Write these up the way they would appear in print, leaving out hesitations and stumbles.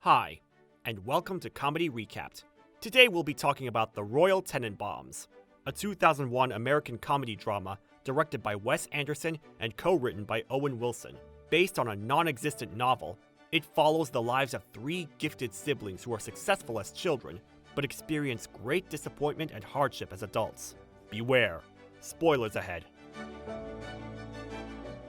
Hi, and welcome to Comedy Recapped. Today we'll be talking about The Royal Tenenbaums, a 2001 American comedy drama directed by Wes Anderson and co-written by Owen Wilson. Based on a non-existent novel, it follows the lives of three gifted siblings who are successful as children, but experience great disappointment and hardship as adults. Beware, spoilers ahead.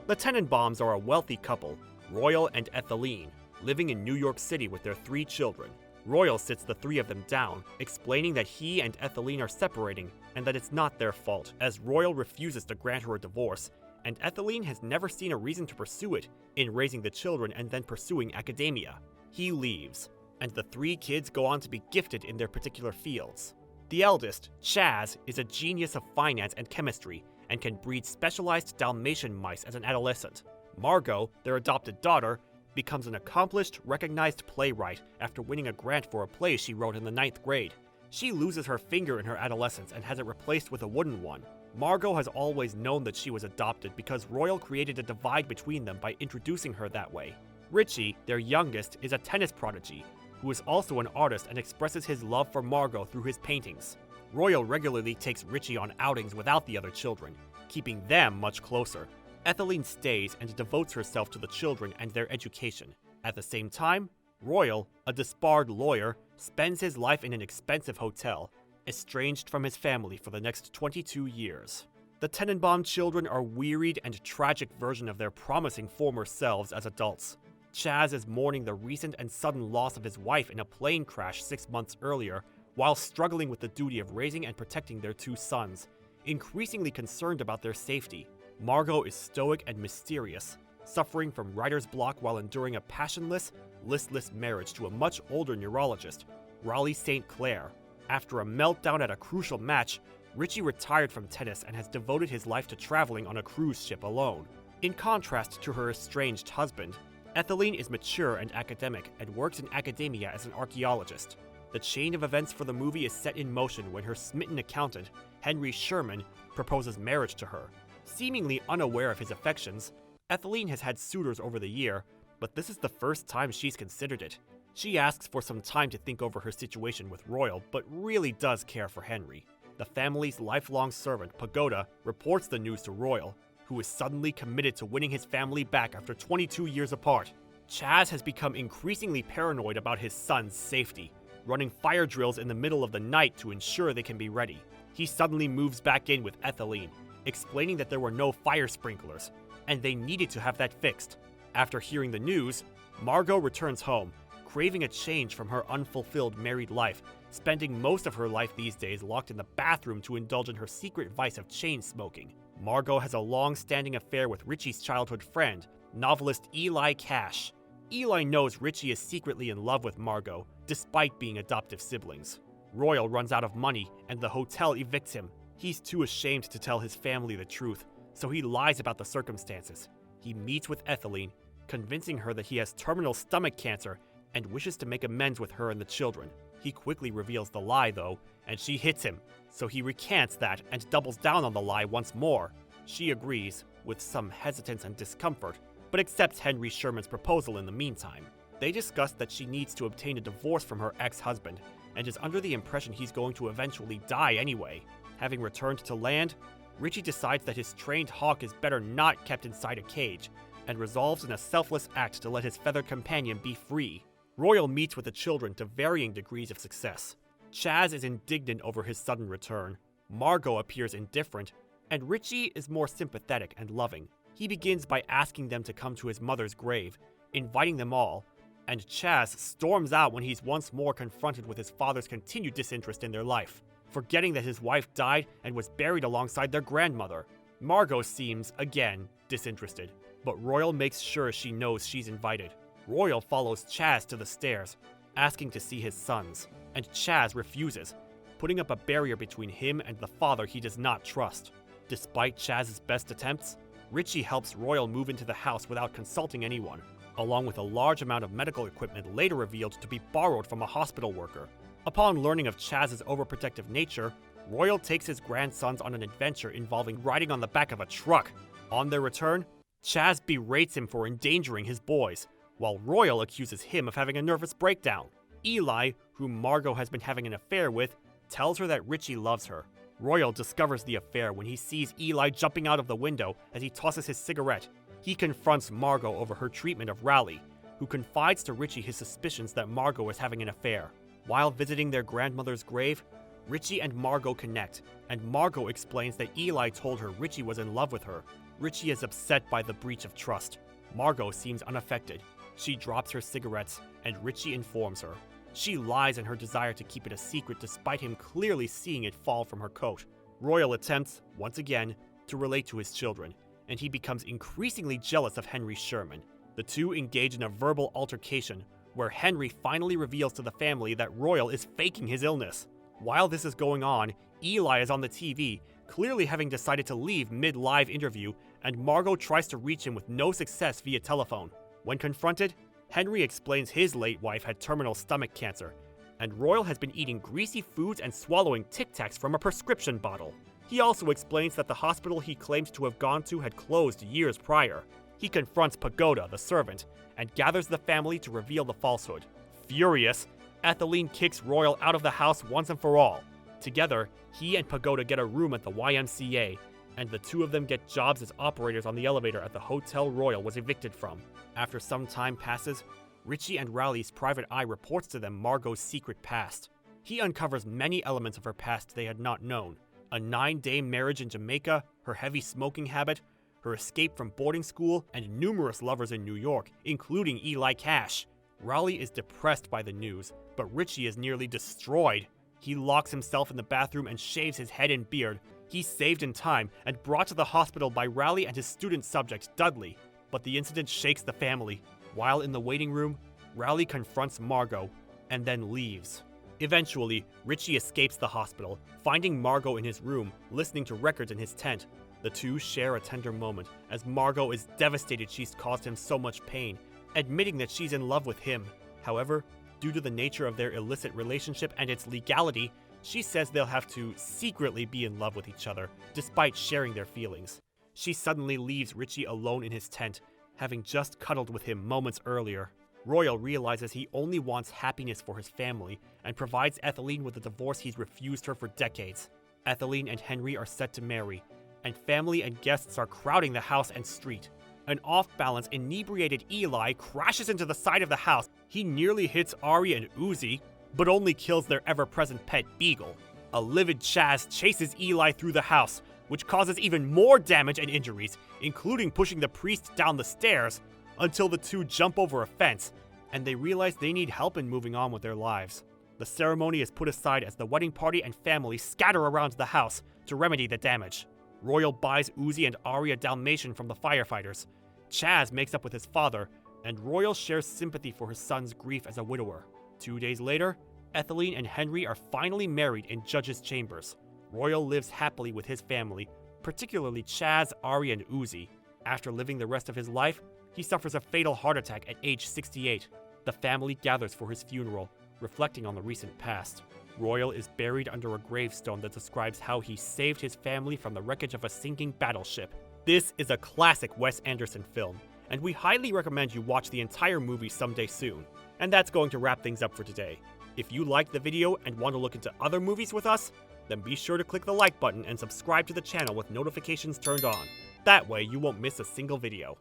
The Tenenbaums are a wealthy couple, Royal and Etheline, living in New York City with their three children. Royal sits the three of them down, explaining that he and Etheline are separating and that it's not their fault, as Royal refuses to grant her a divorce, and Etheline has never seen a reason to pursue it in raising the children and then pursuing academia. He leaves, and the three kids go on to be gifted in their particular fields. The eldest, Chaz, is a genius of finance and chemistry and can breed specialized Dalmatian mice as an adolescent. Margot, their adopted daughter, becomes an accomplished, recognized playwright after winning a grant for a play she wrote in the 9th grade. She loses her finger in her adolescence and has it replaced with a wooden one. Margot has always known that she was adopted because Royal created a divide between them by introducing her that way. Richie, their youngest, is a tennis prodigy, who is also an artist and expresses his love for Margot through his paintings. Royal regularly takes Richie on outings without the other children, keeping them much closer. Etheline stays and devotes herself to the children and their education. At the same time, Royal, a disbarred lawyer, spends his life in an expensive hotel, estranged from his family for the next 22 years. The Tenenbaum children are wearied and tragic version of their promising former selves as adults. Chaz is mourning the recent and sudden loss of his wife in a plane crash 6 months earlier, while struggling with the duty of raising and protecting their two sons, increasingly concerned about their safety. Margot is stoic and mysterious, suffering from writer's block while enduring a passionless, listless marriage to a much older neurologist, Raleigh St. Clair. After a meltdown at a crucial match, Richie retired from tennis and has devoted his life to traveling on a cruise ship alone. In contrast to her estranged husband, Etheline is mature and academic and works in academia as an archaeologist. The chain of events for the movie is set in motion when her smitten accountant, Henry Sherman, proposes marriage to her. Seemingly unaware of his affections, Etheline has had suitors over the year, but this is the first time she's considered it. She asks for some time to think over her situation with Royal, but really does care for Henry. The family's lifelong servant, Pagoda, reports the news to Royal, who is suddenly committed to winning his family back after 22 years apart. Chaz has become increasingly paranoid about his son's safety, running fire drills in the middle of the night to ensure they can be ready. He suddenly moves back in with Etheline, explaining that there were no fire sprinklers, and they needed to have that fixed. After hearing the news, Margot returns home, craving a change from her unfulfilled married life, spending most of her life these days locked in the bathroom to indulge in her secret vice of chain smoking. Margot has a long-standing affair with Richie's childhood friend, novelist Eli Cash. Eli knows Richie is secretly in love with Margot, despite being adoptive siblings. Royal runs out of money, and the hotel evicts him. He's too ashamed to tell his family the truth, so he lies about the circumstances. He meets with Etheline, convincing her that he has terminal stomach cancer and wishes to make amends with her and the children. He quickly reveals the lie, though, and she hits him, so he recants that and doubles down on the lie once more. She agrees, with some hesitance and discomfort, but accepts Henry Sherman's proposal in the meantime. They discuss that she needs to obtain a divorce from her ex-husband, and is under the impression he's going to eventually die anyway. Having returned to land, Richie decides that his trained hawk is better not kept inside a cage, and resolves in a selfless act to let his feathered companion be free. Royal meets with the children to varying degrees of success. Chaz is indignant over his sudden return, Margot appears indifferent, and Richie is more sympathetic and loving. He begins by asking them to come to his mother's grave, inviting them all, and Chaz storms out when he's once more confronted with his father's continued disinterest in their life, forgetting that his wife died and was buried alongside their grandmother. Margot seems, again, disinterested, but Royal makes sure she knows she's invited. Royal follows Chaz to the stairs, asking to see his sons, and Chaz refuses, putting up a barrier between him and the father he does not trust. Despite Chaz's best attempts, Richie helps Royal move into the house without consulting anyone, along with a large amount of medical equipment later revealed to be borrowed from a hospital worker. Upon learning of Chaz's overprotective nature, Royal takes his grandsons on an adventure involving riding on the back of a truck. On their return, Chaz berates him for endangering his boys, while Royal accuses him of having a nervous breakdown. Eli, whom Margot has been having an affair with, tells her that Richie loves her. Royal discovers the affair when he sees Eli jumping out of the window as he tosses his cigarette. He confronts Margot over her treatment of Raleigh, who confides to Richie his suspicions that Margot is having an affair. While visiting their grandmother's grave, Richie and Margot connect, and Margot explains that Eli told her Richie was in love with her. Richie is upset by the breach of trust. Margot seems unaffected. She drops her cigarettes, and Richie informs her. She lies in her desire to keep it a secret despite him clearly seeing it fall from her coat. Royal attempts, once again, to relate to his children, and he becomes increasingly jealous of Henry Sherman. The two engage in a verbal altercation, where Henry finally reveals to the family that Royal is faking his illness. While this is going on, Eli is on the TV, clearly having decided to leave mid-live interview, and Margot tries to reach him with no success via telephone. When confronted, Henry explains his late wife had terminal stomach cancer, and Royal has been eating greasy foods and swallowing Tic Tacs from a prescription bottle. He also explains that the hospital he claimed to have gone to had closed years prior. He confronts Pagoda, the servant, and gathers the family to reveal the falsehood. Furious, Etheline kicks Royal out of the house once and for all. Together, he and Pagoda get a room at the YMCA, and the two of them get jobs as operators on the elevator at the hotel Royal was evicted from. After some time passes, Richie and Raleigh's private eye reports to them Margot's secret past. He uncovers many elements of her past they had not known. A 9-day marriage in Jamaica, her heavy smoking habit, her escape from boarding school, and numerous lovers in New York, including Eli Cash. Raleigh is depressed by the news, but Richie is nearly destroyed. He locks himself in the bathroom and shaves his head and beard. He's saved in time and brought to the hospital by Raleigh and his student subject, Dudley. But the incident shakes the family. While in the waiting room, Raleigh confronts Margot and then leaves. Eventually, Richie escapes the hospital, finding Margot in his room, listening to records in his tent. The two share a tender moment, as Margot is devastated she's caused him so much pain, admitting that she's in love with him. However, due to the nature of their illicit relationship and its legality, she says they'll have to secretly be in love with each other, despite sharing their feelings. She suddenly leaves Richie alone in his tent, having just cuddled with him moments earlier. Royal realizes he only wants happiness for his family and provides Etheline with a divorce he's refused her for decades. Etheline and Henry are set to marry, and family and guests are crowding the house and street. An off-balance, inebriated Eli crashes into the side of the house. He nearly hits Ari and Uzi, but only kills their ever-present pet Beagle. A livid Chaz chases Eli through the house, which causes even more damage and injuries, including pushing the priest down the stairs, until the two jump over a fence, and they realize they need help in moving on with their lives. The ceremony is put aside as the wedding party and family scatter around the house to remedy the damage. Royal buys Uzi and Ari a Dalmatian from the firefighters. Chaz makes up with his father, and Royal shares sympathy for his son's grief as a widower. 2 days later, Etheline and Henry are finally married in Judge's chambers. Royal lives happily with his family, particularly Chaz, Ari, and Uzi. After living the rest of his life, he suffers a fatal heart attack at age 68. The family gathers for his funeral, reflecting on the recent past. Royal is buried under a gravestone that describes how he saved his family from the wreckage of a sinking battleship. This is a classic Wes Anderson film, and we highly recommend you watch the entire movie someday soon. And that's going to wrap things up for today. If you liked the video and want to look into other movies with us, then be sure to click the like button and subscribe to the channel with notifications turned on. That way you won't miss a single video.